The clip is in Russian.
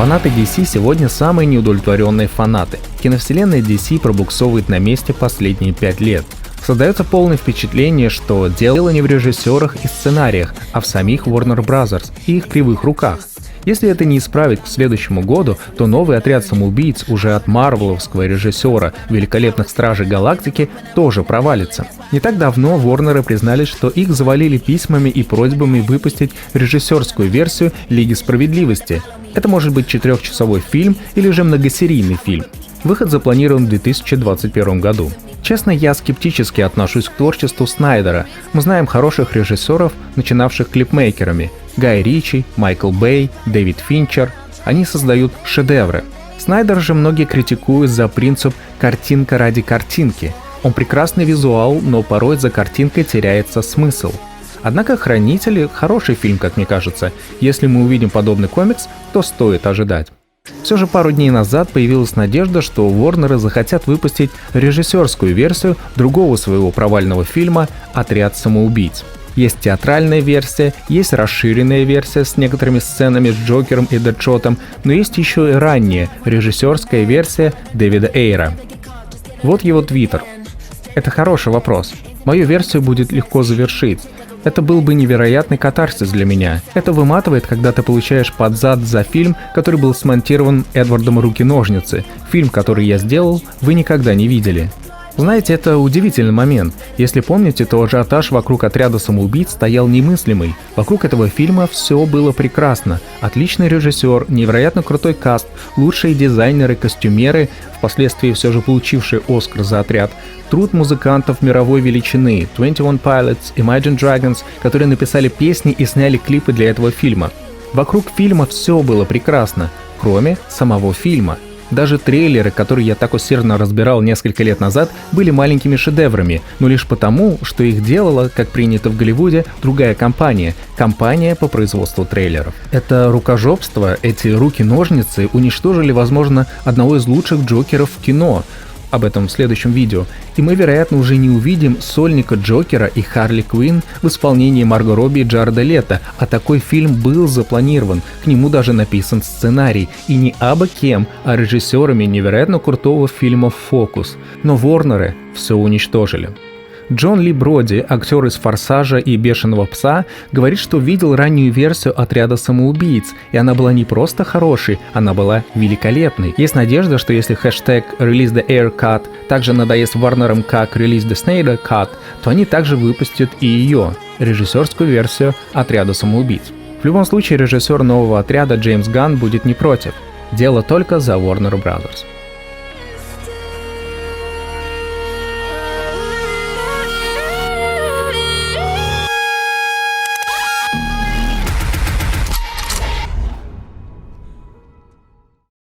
Фанаты DC сегодня самые неудовлетворенные фанаты. Киновселенная DC пробуксовывает на месте последние 5 лет. Создается полное впечатление, что дело не в режиссерах и сценариях, а в самих Warner Bros. И их кривых руках. Если это не исправить к следующему году, то новый отряд самоубийц уже от марвеловского режиссера «Великолепных Стражей Галактики» тоже провалится. Не так давно Ворнеры признались, что их завалили письмами и просьбами выпустить режиссерскую версию «Лиги Справедливости». Это может быть 4-часовой фильм или же многосерийный фильм. Выход запланирован в 2021 году. Честно, я скептически отношусь к творчеству Снайдера. Мы знаем хороших режиссеров, начинавших клипмейкерами. Гай Ричи, Майкл Бэй, Дэвид Финчер. Они создают шедевры. Снайдер же многие критикуют за принцип «картинка ради картинки». Он прекрасный визуал, но порой за картинкой теряется смысл. Однако «Хранители» — хороший фильм, как мне кажется. Если мы увидим подобный комикс, то стоит ожидать. Все же пару дней назад появилась надежда, что Ворнеры захотят выпустить режиссерскую версию другого своего провального фильма «Отряд самоубийц». Есть театральная версия, есть расширенная версия с некоторыми сценами с Джокером и Дэдшотом, но есть еще и ранняя режиссерская версия Дэвида Эйра. Вот его твиттер. Это хороший вопрос. Мою версию будет легко завершить. Это был бы невероятный катарсис для меня. Это выматывает, когда ты получаешь под зад за фильм, который был смонтирован Эдвардом Руки-ножницы. Фильм, который я сделал, вы никогда не видели. Знаете, это удивительный момент. Если помните, то ажиотаж вокруг «Отряда самоубийц» стоял немыслимый. Вокруг этого фильма все было прекрасно. Отличный режиссер, невероятно крутой каст, лучшие дизайнеры, костюмеры, впоследствии все же получившие «Оскар» за «Отряд», труд музыкантов мировой величины, 21 Pilots, Imagine Dragons, которые написали песни и сняли клипы для этого фильма. Вокруг фильма все было прекрасно, кроме самого фильма. Даже трейлеры, которые я так усердно разбирал несколько лет назад, были маленькими шедеврами, но лишь потому, что их делала, как принято в Голливуде, другая компания по производству трейлеров. Это рукожопство, эти руки-ножницы уничтожили, возможно, одного из лучших Джокеров в кино. Об этом в следующем видео. И мы, вероятно, уже не увидим сольника Джокера и Харли Квинн в исполнении Марго Робби и Джареда Лето, а такой фильм был запланирован, к нему даже написан сценарий, и не абы кем, а режиссерами невероятно крутого фильма «Фокус». Но Ворнеры все уничтожили. Джон Ли Броди, актер из «Форсажа» и «Бешеного пса», говорит, что видел раннюю версию «Отряда самоубийц», и она была не просто хорошей, она была великолепной. Есть надежда, что если хэштег «Release the Air Cut» также надоест Warner'ам как «Release the Snyder Cut», то они также выпустят и ее, режиссерскую версию «Отряда самоубийц». В любом случае, режиссер нового «Отряда» Джеймс Ганн будет не против. Дело только за Warner Bros.